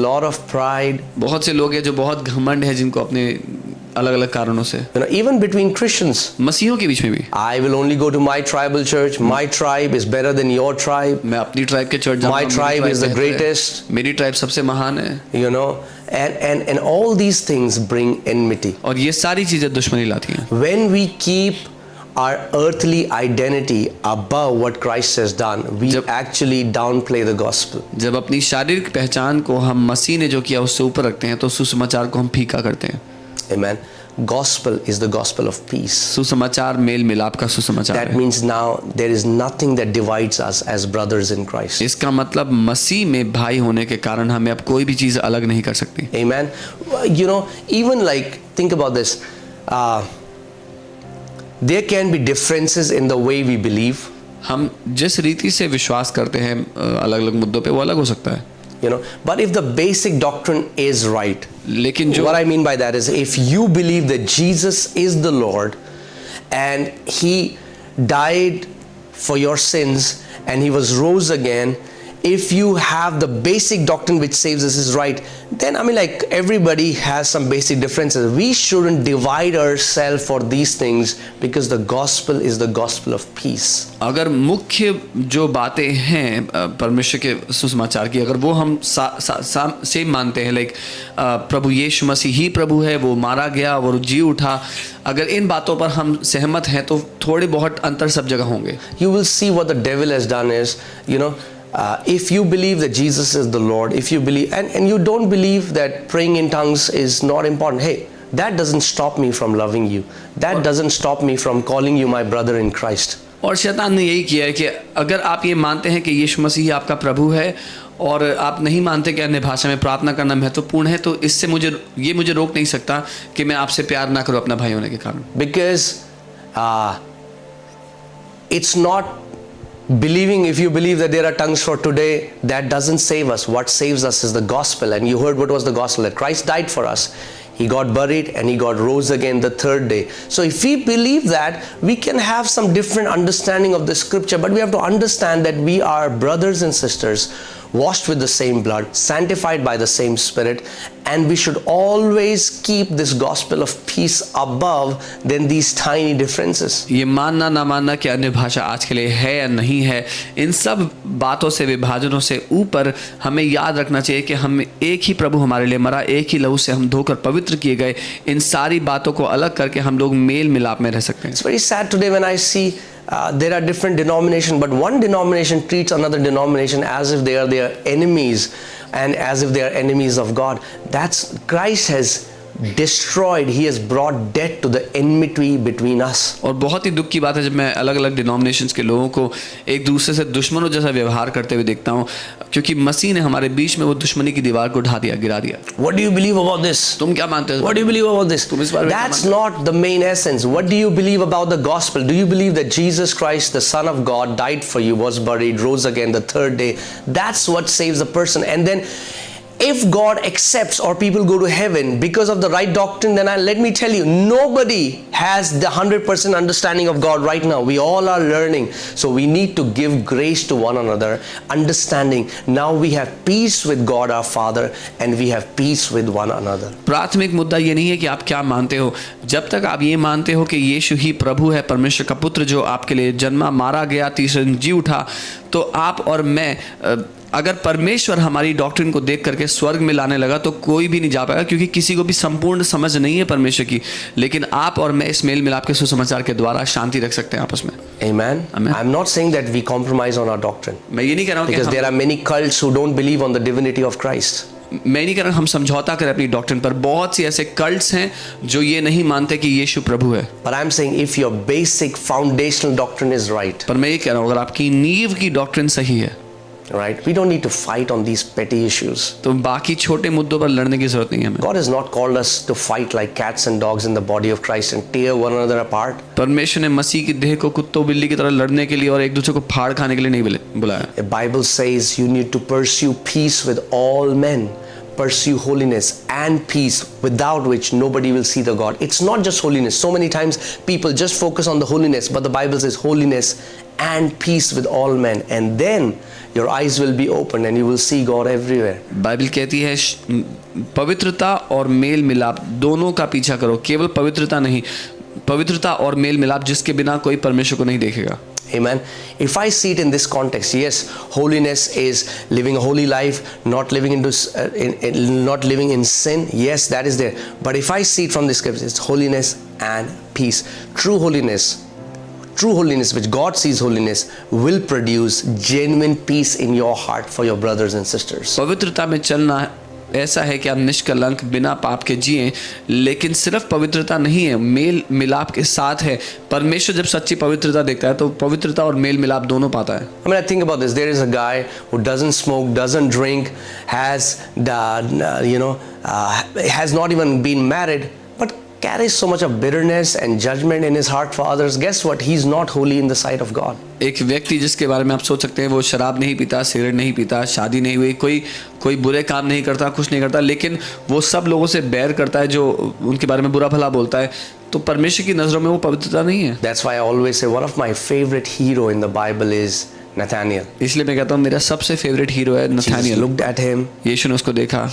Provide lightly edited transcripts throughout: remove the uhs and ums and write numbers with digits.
lot of pride. बहुत से लोग हैं जो बहुत घमंड है, जिनको अपने अलग अलग कारणों से, Even between Christians. मसीहों के बीच में भी, I will only go to my tribal church. My tribe is better than your tribe. मैं अपनी ट्राइब के चर्च जाऊंगा, My tribe is the greatest. मेरी ट्राइब सबसे महान है, And all these things bring enmity. और ये सारी चीजें दुश्मनी लाती हैं. When we keep our earthly identity above what Christ has done, we actually downplay the gospel. जब अपनी शारीरिक पहचान को हम मसीह ने जो किया उससे ऊपर रखते हैं, तो सुसमाचार को हम फीका करते हैं. Amen. Gospel is the gospel of peace. सुसमाचार मेल मिलाप का सुसमाचार That है. means now there is nothing that divides us as brothers in Christ. इसका मतलब मसीह में भाई होने के कारण हमें अब कोई भी चीज अलग नहीं कर सकती. Amen. Even like, think about this. There can be differences in the way we believe. हम जिस रीति से विश्वास करते हैं अलग अलग मुद्दों पे, वो अलग हो सकता है. But if the basic doctrine is right, लेकिन जो what I mean by that is, if you believe that Jesus is the Lord and He died for your sins and He was rose again, if you have the basic doctrine which saves us is right, then like everybody has some basic differences. We shouldn't divide ourselves for these things, because the gospel is the gospel of peace. अगर मुख्य जो बातें हैं परमेश्वर के सुसमाचार की, अगर वो हम सेम मानते हैं, लाइक प्रभु यीशु मसीह ही प्रभु है, वो मारा गया, वो जी उठा, अगर इन बातों पर हम सहमत हैं, तो थोड़े बहुत अंतर सब जगह होंगे. You will see what the devil has done is, if you believe that Jesus is the Lord, if you believe, and you don't believe that praying in tongues is not important, hey, that doesn't stop me from loving you. That doesn't stop me from calling you my brother in Christ. और शैतान ने यही किया है कि अगर आप ये मानते हैं कि यीशु मसीह आपका प्रभु है, और आप नहीं मानते कि अन्य भाषा में प्रार्थना करना महत्वपूर्ण है, तो इससे मुझे रोक नहीं सकता कि मैं आपसे प्यार ना करूं अपना भाई होने के कारण. Because it's not believing, if you believe that there are tongues for today, that doesn't save us. What saves us is the gospel. And you heard what was the gospel, that Christ died for us. He got buried and He got rose again the third day. So if we believe that, we can have some different understanding of the scripture, but we have to understand that we are brothers and sisters, washed with the same blood, sanctified by the same Spirit, and we should always keep this gospel of peace above than these tiny differences. ये मानना ना मानना कि अन्य भाषा आज के लिए है या नहीं है, इन सब बातों से, विभाजनों से ऊपर हमें याद रखना चाहिए कि हम एक ही प्रभु हमारे लिए मरा, एक ही लहू से हम धोकर पवित्र किए गए. इन सारी बातों को अलग करके हम लोग मेल मिलाप में रह सकते हैं. It's very sad today when I see there are different denominations, but one denomination treats another denomination as if they are their enemies and as if they are enemies of God. That's Christ has destroyed, He has brought death to the enmity between us. और बहुत ही दुख की बात है जब मैं अलग अलग डिनोमिनेशंस के लोगों को एक दूसरे से दुश्मनों जैसा व्यवहार करते हुए देखता हूँ, क्योंकि मसीह ने हमारे बीच में वो दुश्मनी की दीवार को गिरा दिया. What do you believe about this? तुम क्या मानते हो? What do you believe about this? तुम इस बारे में क्या That's मानते हो? not the main essence. What do you believe about the gospel? Do you believe that Jesus Christ, the Son of God, died for you, was buried, rose again the third day? That's what saves a person. And then if God accepts or people go to heaven because of the right doctrine, then let me tell you, nobody has the 100% understanding of God right now. We all are learning. So we need to give grace to one another, understanding. Now we have peace with God our Father and we have peace with one another. प्राथमिक मुद्दा ये नहीं है कि आप क्या मानते हो. जब तक आप ये मानते हो कि यीशु ही प्रभु है, परमेश्वर का पुत्र जो आपके लिए जन्मा, मारा गया, तीसरे दिन जी उठा, तो आप और मैं, अगर परमेश्वर हमारी डॉक्ट्रिन को देख करके स्वर्ग में लाने लगा तो कोई भी नहीं जा पाएगा, क्योंकि किसी को भी संपूर्ण समझ नहीं है परमेश्वर की. लेकिन आप और मैं इस मेल मिलाप के सुसमाचार के द्वारा शांति रख सकते हैं आपस में. Amen. I'm not saying that we compromise on our doctrine. मैं ये नहीं कह रहा हूँ because there are many cults who don't believe on the divinity of Christ. मैं नहीं कह रहा हम समझौता करें अपनी डॉक्ट्रिन पर. बहुत सी ऐसे कल्ट्स हैं जो ये नहीं मानते कि यीशु प्रभु है. But I'm saying if your basic foundational doctrine is right. पर मैं ये कह रहा हूँ अगर आपकी नींव की डॉक्ट्रिन सही है, right, we don't need to fight on these petty issues. तो बाकी छोटे मुद्दों पर लड़ने की जरूरत नहीं है हमें. God has not called us to fight like cats and dogs in the body of Christ and tear one another apart. परमेश्वर ने मसीह की देह को कुत्तों बिल्ली की तरह लड़ने के लिए और एक दूसरे को फाड़ खाने के लिए नहीं बुलाया. The Bible says you need to pursue peace with all men. pursue holiness and peace, without which nobody will see the God. It's not just holiness. So many times people just focus on the holiness, but the Bible says holiness and peace with all men, and then your eyes will be opened and you will see God everywhere. Bible कहती है पवित्रता और mail मिलाप दोनों का पीछा करो, केवल पवित्रता नहीं, पवित्रता और मेल मिलाप जिसके बिना कोई परमेश्वर को नहीं देखेगा. Amen. If I see it in this context, yes, holiness is living a holy life, not living not living in sin. Yes, that is there. But if I see it from the scriptures, it's holiness and peace. True holiness, which God sees holiness, will produce genuine peace in your heart for your brothers and sisters. पवित्रता में चलना ऐसा है कि आप निष्कलंक बिना पाप के जिएं, लेकिन सिर्फ पवित्रता नहीं है, मेल मिलाप के साथ है. परमेश्वर जब सच्ची पवित्रता देखता है तो पवित्रता और मेल मिलाप दोनों पाता है. I mean, I think about this. There is a guy who doesn't smoke, doesn't drink, has has not even been married, but carries so much of bitterness and judgment in his heart for others. Guess what? He's not holy in the sight of God. एक व्यक्ति जिसके बारे में आप सोच सकते हैं वो शराब नहीं पीता, सिगरेट नहीं पीता, शादी नहीं हुई, कोई बुरे काम नहीं करता, कुछ नहीं करता, लेकिन वो सब लोगों से बैर करता है जो उनके बारे में बुरा भला बोलता है, तो परमेश्वर की नजरों में वो पवित्रता नहीं है. That's why I always say one of my favorite hero in the Bible is Nathaniel. इसलिए मैं कहता हूँ मेरा सबसे फेवरेट हीरो है Jesus Nathaniel. looked at him. यीशु ने उसको देखा,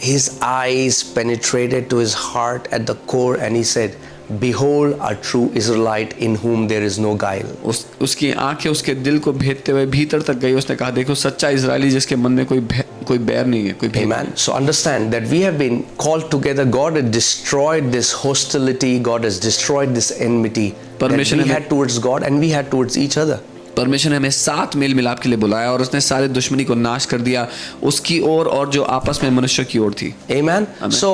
His eyes penetrated to his heart at the core, and he said, "Behold, a true Israelite in whom there is no guile." उसकी आंखें उसके दिल को भेदते हुए भीतर तक गई. उसने कहा, देखो सच्चा इजरायली जिसके मन में कोई बैर नहीं है, कोई भेद. Amen. So understand that we have been called together. God has destroyed this hostility. God has destroyed this enmity that we had towards God and we had towards each other. परमेश्वर ने हमें साथ मेल मिलाप के लिए बुलाया और उसने सारे दुश्मनी को नाश कर दिया उसकी ओर और जो आपस में मनुष्य की ओर थी. Amen. So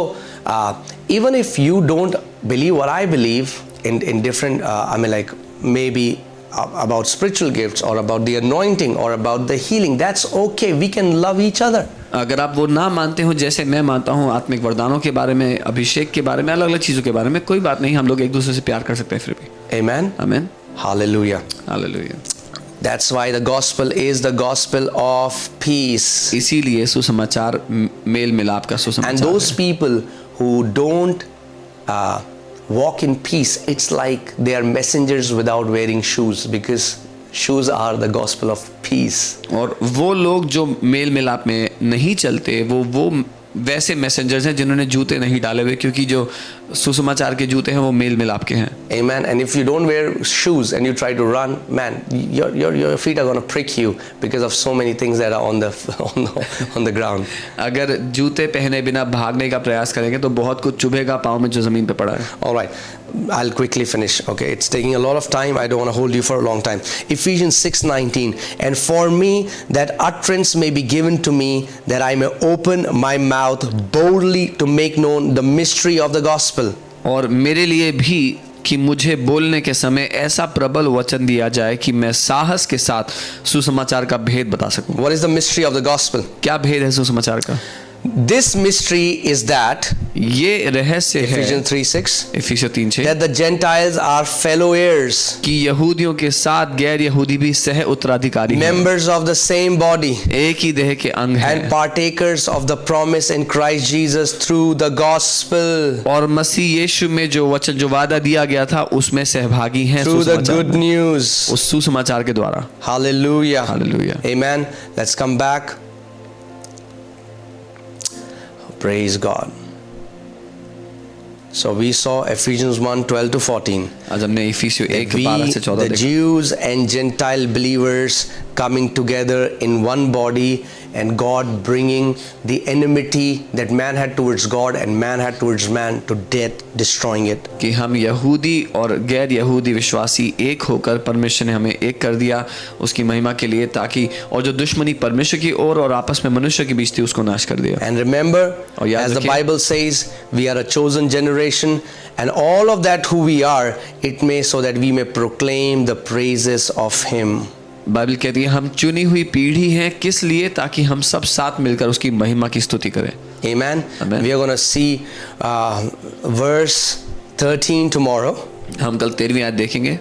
even if you don't believe what I believe in different maybe about spiritual gifts or about the anointing or about the healing, that's okay. We can love each other. अगर आप वो ना मानते हो जैसे मैं मानता हूँ आत्मिक वरदानों के बारे में, अभिषेक के बारे में, अलग अलग चीजों के बारे में, कोई बात नहीं, हम लोग एक दूसरे से प्यार कर सकते हैं फिर भी. Amen. आमीन. Hallelujah. Hallelujah. That's why the gospel is the gospel of peace. इसीलिए सुसमाचार मेल मिलाप का सुसमाचार And those है. people who don't walk in peace, it's like they are messengers without wearing shoes, because shoes are the gospel of peace. और वो लोग जो मेल मिलाप में नहीं चलते वो वैसे मैसेंजर्स हैं जिन्होंने जूते नहीं डाले हुए, क्योंकि जो सुसमाचार के जूते हैं वो मेल मिलाप के हैं. Amen. And if you don't wear shoes and you try to run, man, your feet are going to prick you because of so many things that are on the ground. अगर जूते पहने बिना भागने का प्रयास करेंगे तो बहुत कुछ चुभेगा पाँव में जो जमीन पे पड़ा है. All right, I'll quickly finish. Okay, it's taking a lot of time. I don't want to hold you for a long time. Ephesians 6:19. And for me that utterance may be given to me, that I may open my mouth boldly to make known the mystery of the gospel. और मेरे लिए भी कि मुझे बोलने के समय ऐसा प्रबल वचन दिया जाए कि मैं साहस के साथ सुसमाचार का भेद बता सकूं. What is the mystery of the gospel? क्या भेद है सुसमाचार का? This mystery is that ये रहस्य है Ephesians 3:6 इफिसियों 3:6 that the Gentiles are fellow heirs, कि यहूदियों के साथ गैर यहूदी भी सह उत्तराधिकारी हैं, members of the same body, एक ही देह के अंग हैं, and partakers of the promise in Christ Jesus through the gospel, और मसीह यीशु में जो वचन जो वादा दिया गया था उसमें सहभागी हैं through the सुसमाचार good news. उस सुसमाचार के द्वारा. Hallelujah. Hallelujah. Amen. Let's come back. Praise God. So we saw Ephesians 1:12-14. आज हमने इफिसियों 1 We, 12 से 14 the देखा. Jews and Gentile believers coming together in one body, and God bringing the enmity that man had towards God and man had towards man to death, destroying it. कि हम यहूदी और गैर यहूदी विश्वासी एक होकर परमेश्वर ने हमें एक कर दिया उसकी महिमा के लिए, ताकि और जो दुश्मनी परमेश्वर की ओर और आपस में मनुष्य के बीच थी उसको नाश कर दिया. And remember, और याद as the रखिए, Bible says, we are a chosen generation, and all of that who we are, it may so that we may proclaim the praises of Him. Bible कहती है हम चुनी हुई पीढ़ी हैं, किस लिए? ताकि हम सब साथ मिलकर उसकी महिमा की स्तुति करें. Amen. Amen. We are going to see verse 13 tomorrow. हम कल 13वीं आयत देखेंगे.